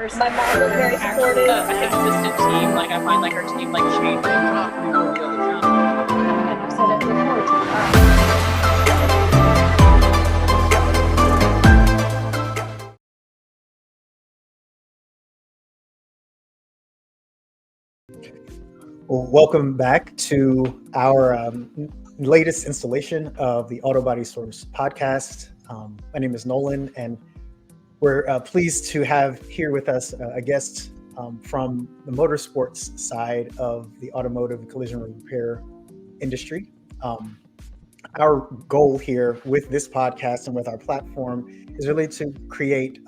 My mom was very supportive. A consistent team. Like I find like our team like changing job before the other job. And I've said it before too. Well, welcome back to our latest installation of the Auto Body Source podcast. My name is Nolan, and we're pleased to have here with us a guest from the motorsports side of the automotive collision repair industry. Our goal here with this podcast and with our platform is really to create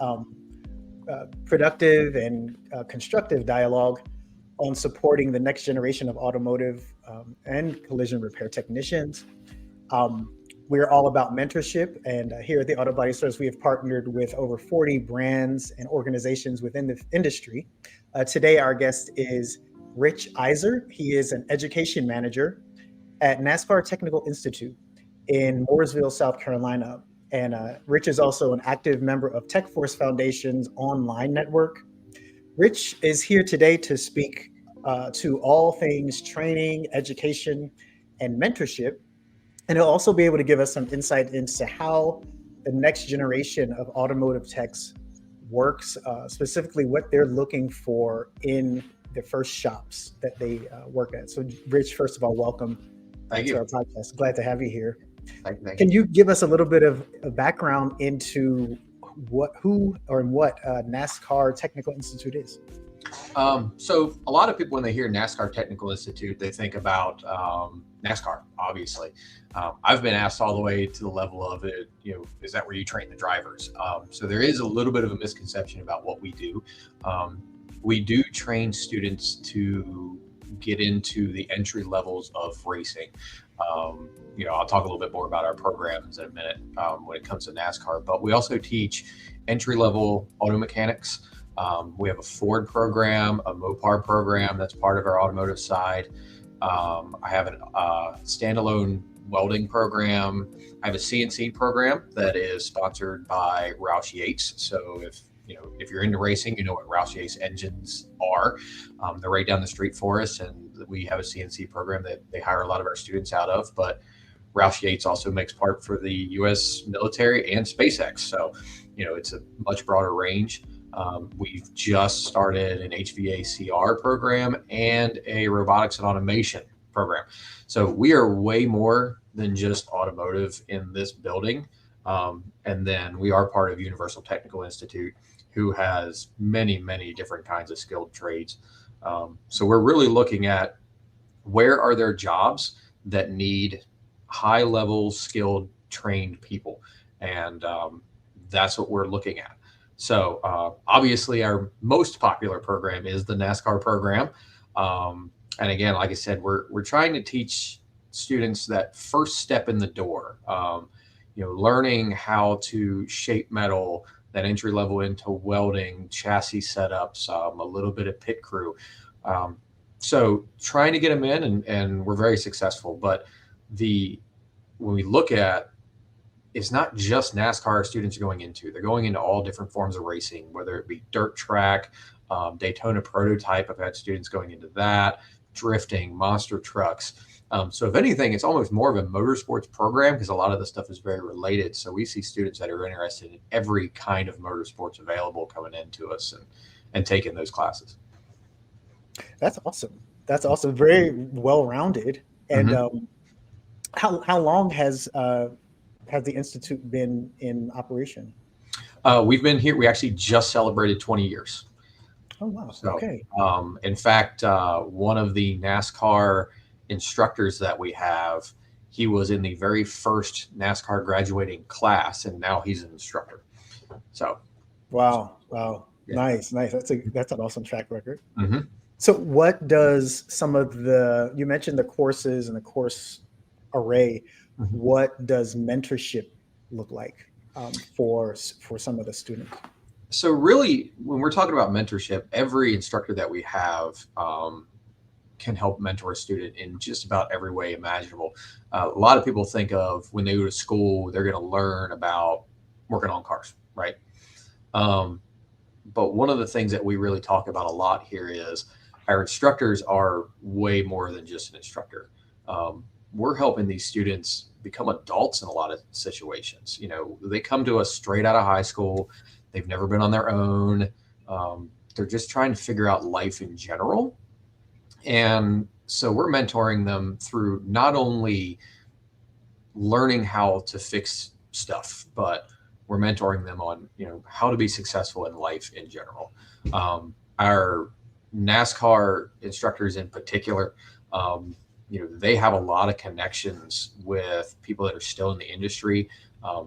productive and constructive dialogue on supporting the next generation of automotive and collision repair technicians. We're all about mentorship, and here at the Auto Body Source, we have partnered with over 40 brands and organizations within the industry. Today, our guest is Rich Izer. He is an education manager at NASCAR Technical Institute in Mooresville, South Carolina. And Rich is also an active member of TechForce Foundation's online network. Rich is here today to speak to all things training, education, and mentorship. And he'll also be able to give us some insight into how the next generation of automotive techs works, specifically what they're looking for in the first shops that they work at. So Rich, first of all, welcome to our podcast. Glad to have you here. Can you give us a little bit of a background into what NASCAR Technical Institute is? So a lot of people, when they hear NASCAR Technical Institute, they think about NASCAR, obviously. I've been asked all the way to the level of it, is that where you train the drivers? So there is a little bit of a misconception about what we do. We do train students to get into the entry levels of racing. I'll talk a little bit more about our programs in a minute when it comes to NASCAR, but we also teach entry-level auto mechanics. We have a Ford program, a Mopar program that's part of our automotive side. I have a standalone welding program. I have a CNC program that is sponsored by Roush Yates. So if you're into racing, you know what Roush Yates engines are. They're right down the street for us, and we have a CNC program that they hire a lot of our students out of. But Roush Yates also makes part for the U.S. military and SpaceX. So, it's a much broader range. We've just started an HVACR program and a robotics and automation program. So we are way more than just automotive in this building. And then we are part of Universal Technical Institute, who has many, many different kinds of skilled trades. So we're really looking at where are there jobs that need high level skilled trained people. And that's what we're looking at. So obviously our most popular program is the NASCAR program. And again, like I said, we're trying to teach students that first step in the door, learning how to shape metal, that entry level into welding, chassis setups, a little bit of pit crew. So trying to get them in, and we're very successful. But when we look at, it's not just NASCAR students are going into. They're going into all different forms of racing, whether it be dirt track, Daytona prototype. I've had students going into that, drifting, monster trucks. So if anything, it's almost more of a motorsports program because a lot of the stuff is very related. So we see students that are interested in every kind of motorsports available coming into us and taking those classes. That's awesome. That's awesome. Very well-rounded. And how long has the Institute been in operation? We've been here. We actually just celebrated 20 years. Oh, wow. So, okay. In fact, one of the NASCAR instructors that we have, he was in the very first NASCAR graduating class, and now he's an instructor. So, wow. Yeah. Nice. That's an awesome track record. So what does you mentioned the courses and the course array. What does mentorship look like for some of the students? So really, when we're talking about mentorship, every instructor that we have can help mentor a student in just about every way imaginable. A lot of people think of when they go to school, they're going to learn about working on cars, right? But one of the things that we really talk about a lot here is our instructors are way more than just an instructor. We're helping these students become adults in a lot of situations. They come to us straight out of high school. They've never been on their own. They're just trying to figure out life in general. And so we're mentoring them through not only learning how to fix stuff, but we're mentoring them on, how to be successful in life in general. Our NASCAR instructors in particular, they have a lot of connections with people that are still in the industry.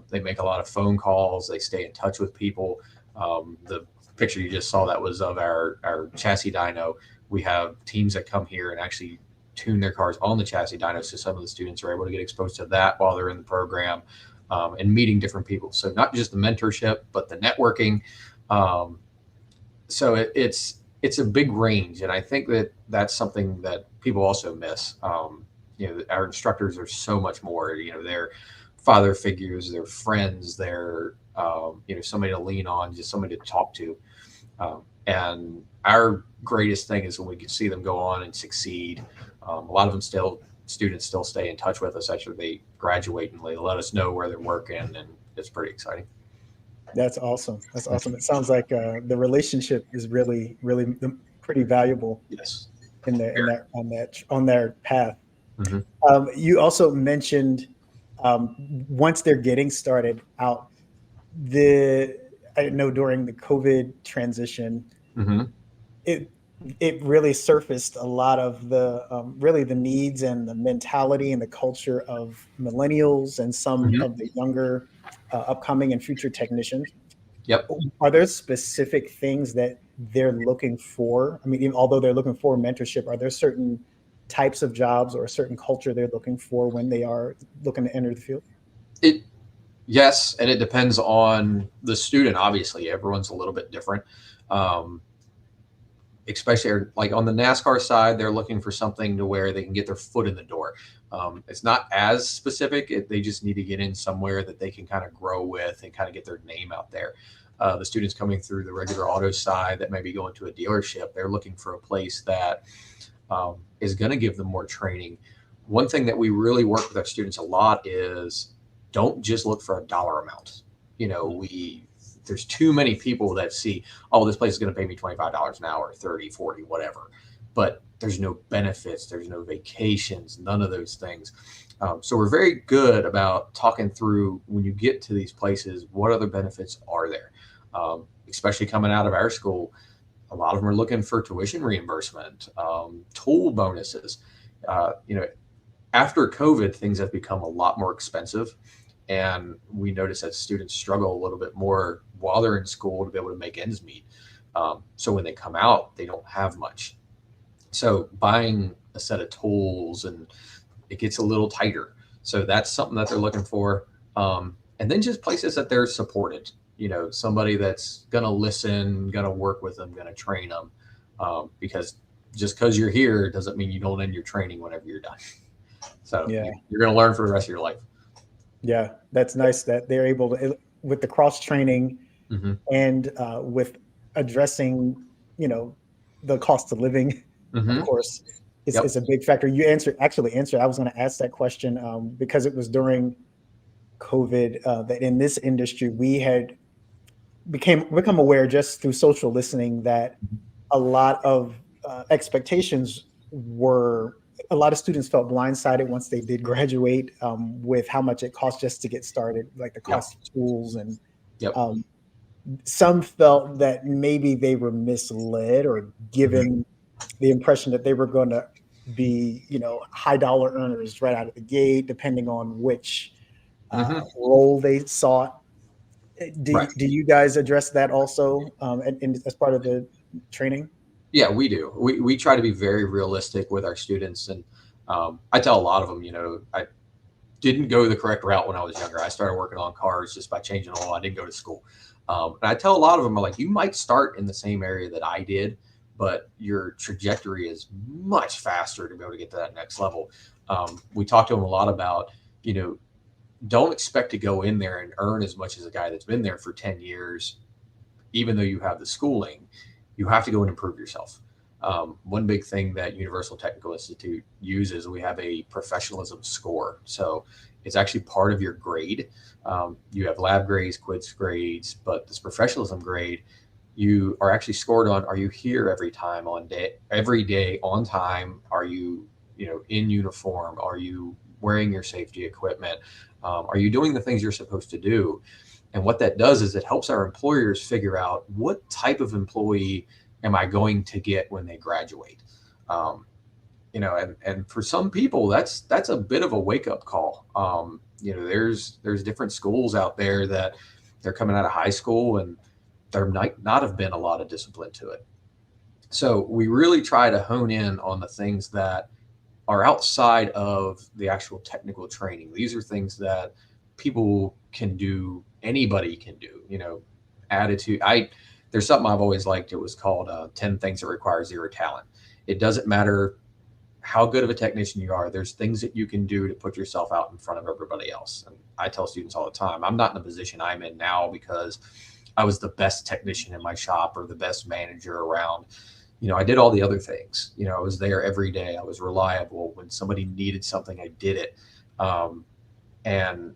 They make a lot of phone calls. They stay in touch with people. The picture you just saw, that was of our chassis dyno. We have teams that come here and actually tune their cars on the chassis dyno. So some of the students are able to get exposed to that while they're in the program, and meeting different people. So not just the mentorship, but the networking. So it's a big range. And I think that that's something that people also miss. Our instructors are so much more, they're father figures, they're friends, they're, somebody to lean on, just somebody to talk to. And our greatest thing is when we can see them go on and succeed. A lot of them students still stay in touch with us after they graduate, and they let us know where they're working, and it's pretty exciting. That's awesome. That's awesome. It sounds like the relationship is really, really pretty valuable. Yes. On their path. Mm-hmm. You also mentioned once they're getting started out, I know during the COVID transition, Mm-hmm. it really surfaced a lot of the really the needs and the mentality and the culture of millennials and some Mm-hmm. of the younger upcoming and future technicians. Yep. Are there specific things that they're looking for? I mean, even although they're looking for mentorship, are there certain types of jobs or a certain culture they're looking for when they are looking to enter the field? Yes, and it depends on the student. Obviously, everyone's a little bit different. Especially like on the NASCAR side, they're looking for something to where they can get their foot in the door. It's not as specific. They just need to get in somewhere that they can kind of grow with and kind of get their name out there. The students coming through the regular auto side that may be going to a dealership, they're looking for a place that is going to give them more training. One thing that we really work with our students a lot is don't just look for a dollar amount. There's too many people that see, oh, this place is going to pay me $25 an hour, 30, 40, whatever. But there's no benefits, there's no vacations, none of those things. So we're very good about talking through when you get to these places, what other benefits are there? Especially coming out of our school, a lot of them are looking for tuition reimbursement, tool bonuses. After COVID, things have become a lot more expensive. And we notice that students struggle a little bit more while they're in school to be able to make ends meet. So when they come out, they don't have much. So buying a set of tools, and it gets a little tighter. So that's something that they're looking for. And then just places that they're supported, somebody that's going to listen, going to work with them, going to train them. Because just because you're here doesn't mean you don't end your training whenever you're done. So yeah, you're going to learn for the rest of your life. Yeah, that's nice that they're able to, with the cross training, Mm-hmm. and with addressing, the cost of living, Mm-hmm. of course, Yep. is a big factor. You actually answered. I was going to ask that question because it was during COVID that in this industry we had become aware just through social listening that a lot of expectations were. A lot of students felt blindsided once they did graduate with how much it costs just to get started, like the cost of tools. And Yep. Some felt that maybe they were misled or given the impression that they were going to be, high dollar earners right out of the gate, depending on which role they sought. Do you guys address that also as part of the training? Yeah, we do. We try to be very realistic with our students. And I tell a lot of them, I didn't go the correct route when I was younger. I started working on cars just by changing oil. I didn't go to school. And I tell a lot of them, like, you might start in the same area that I did, but your trajectory is much faster to be able to get to that next level. We talk to them a lot about, don't expect to go in there and earn as much as a guy that's been there for 10 years even though you have the schooling, you have to go and improve yourself. One big thing that Universal Technical Institute uses, we have a professionalism score. So it's actually part of your grade. You have lab grades, quiz grades, but this professionalism grade, you are actually scored on, are you here every day on time? Are you, in uniform? Are you wearing your safety equipment? Are you doing the things you're supposed to do? And what that does is it helps our employers figure out what type of employee am I going to get when they graduate. And for some people, that's a bit of a wake up call. There's different schools out there that they're coming out of high school and there might not have been a lot of discipline to it. So we really try to hone in on the things that are outside of the actual technical training. These are things that people can do, anybody can do, attitude. There's something I've always liked. It was called 10 things that require zero talent. It doesn't matter how good of a technician you are. There's things that you can do to put yourself out in front of everybody else. And I tell students all the time, I'm not in the position I'm in now because I was the best technician in my shop or the best manager around. I did all the other things. I was there every day. I was reliable. When somebody needed something, I did it. And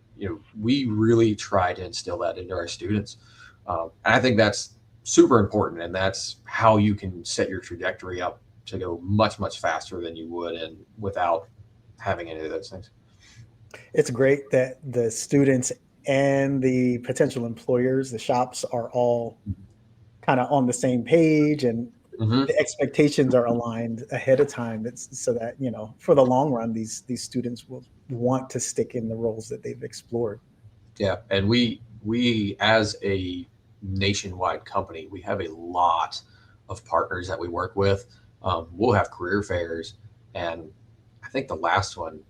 we really try to instill that into our students. And I think that's super important. And that's how you can set your trajectory up to go much, much faster than you would and without having any of those things. It's great that the students and the potential employers, the shops, are all kind of on the same page, and the expectations are aligned ahead of time. It's so that, for the long run, these students will want to stick in the roles that they've explored. Yeah. And we as a nationwide company, we have a lot of partners that we work with. We'll have career fairs, and I think the last one,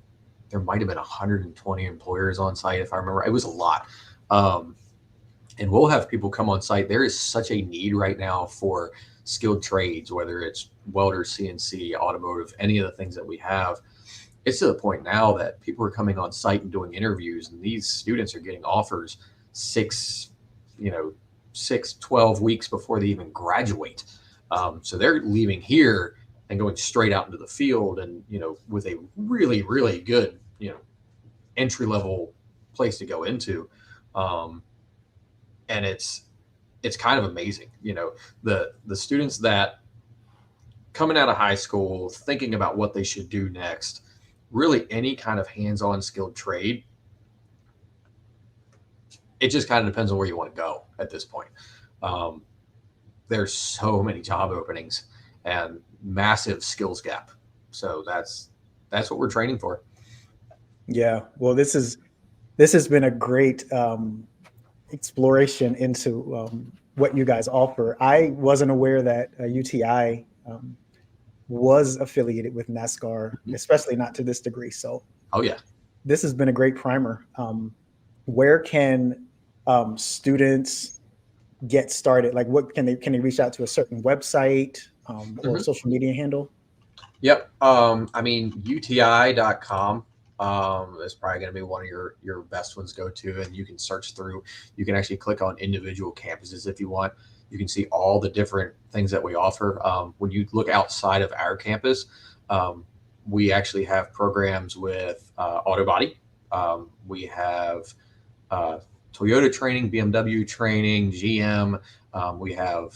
there might have been 120 employers on site. If I remember, it was a lot. And we'll have people come on site. There is such a need right now for skilled trades, whether it's welder, CNC, automotive, any of the things that we have. It's to the point now that people are coming on site and doing interviews, and these students are getting offers 12 weeks before they even graduate. So they're leaving here and going straight out into the field, and with a really, really good entry level place to go into. And it's kind of amazing. The students that coming out of high school thinking about what they should do next, really any kind of hands-on skilled trade, it just kind of depends on where you want to go at this point. There's so many job openings and massive skills gap. So that's what we're training for. Yeah. Well, this has been a great exploration into what you guys offer. I wasn't aware that UTI was affiliated with NASCAR, especially not to this degree. So, oh yeah, this has been a great primer. Where can students get started? Like, what can they reach out to a certain website or social media handle? Yep. UTI.com. Is probably going to be one of your best ones to go to, and you can search through. You can actually click on individual campuses if you want. You can see all the different things that we offer. When you look outside of our campus, we actually have programs with auto body. We have Toyota training, BMW training, GM. We have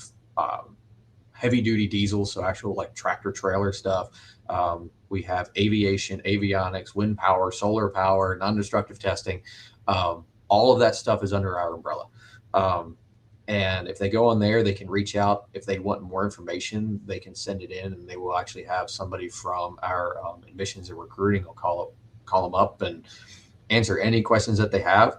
heavy duty diesel, so actual like tractor trailer stuff. We have aviation, avionics, wind power, solar power, non-destructive testing. All of that stuff is under our umbrella. And if they go on there, they can reach out. If they want more information, they can send it in, and they will actually have somebody from our admissions and recruiting will call them up and answer any questions that they have.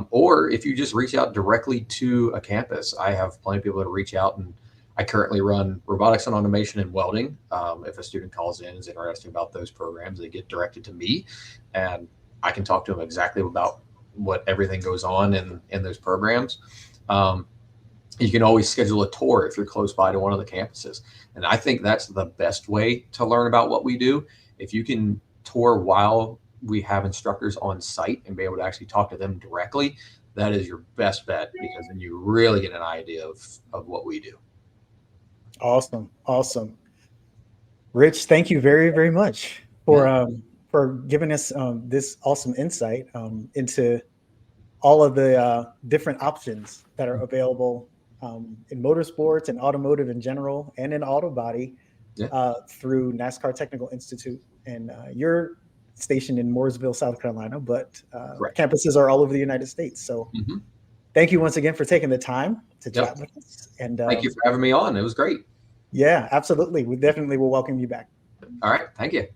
Or if you just reach out directly to a campus, I have plenty of people to reach out, and I currently run robotics and automation and welding. If a student calls in, is interested about those programs, they get directed to me, and I can talk to them exactly about what everything goes on in those programs. You can always schedule a tour if you're close by to one of the campuses. And I think that's the best way to learn about what we do. If you can tour while we have instructors on site and be able to actually talk to them directly, that is your best bet, because then you really get an idea of what we do. Awesome. Awesome. Rich, thank you very, very much for giving us this awesome insight into all of the different options that are available in motorsports and automotive in general, and in auto body through NASCAR Technical Institute. And you're stationed in Mooresville, South Carolina, but campuses are all over the United States. So thank you once again for taking the time to chat with us. And thank you for having me on. It was great. Yeah, absolutely. We definitely will welcome you back. All right. Thank you.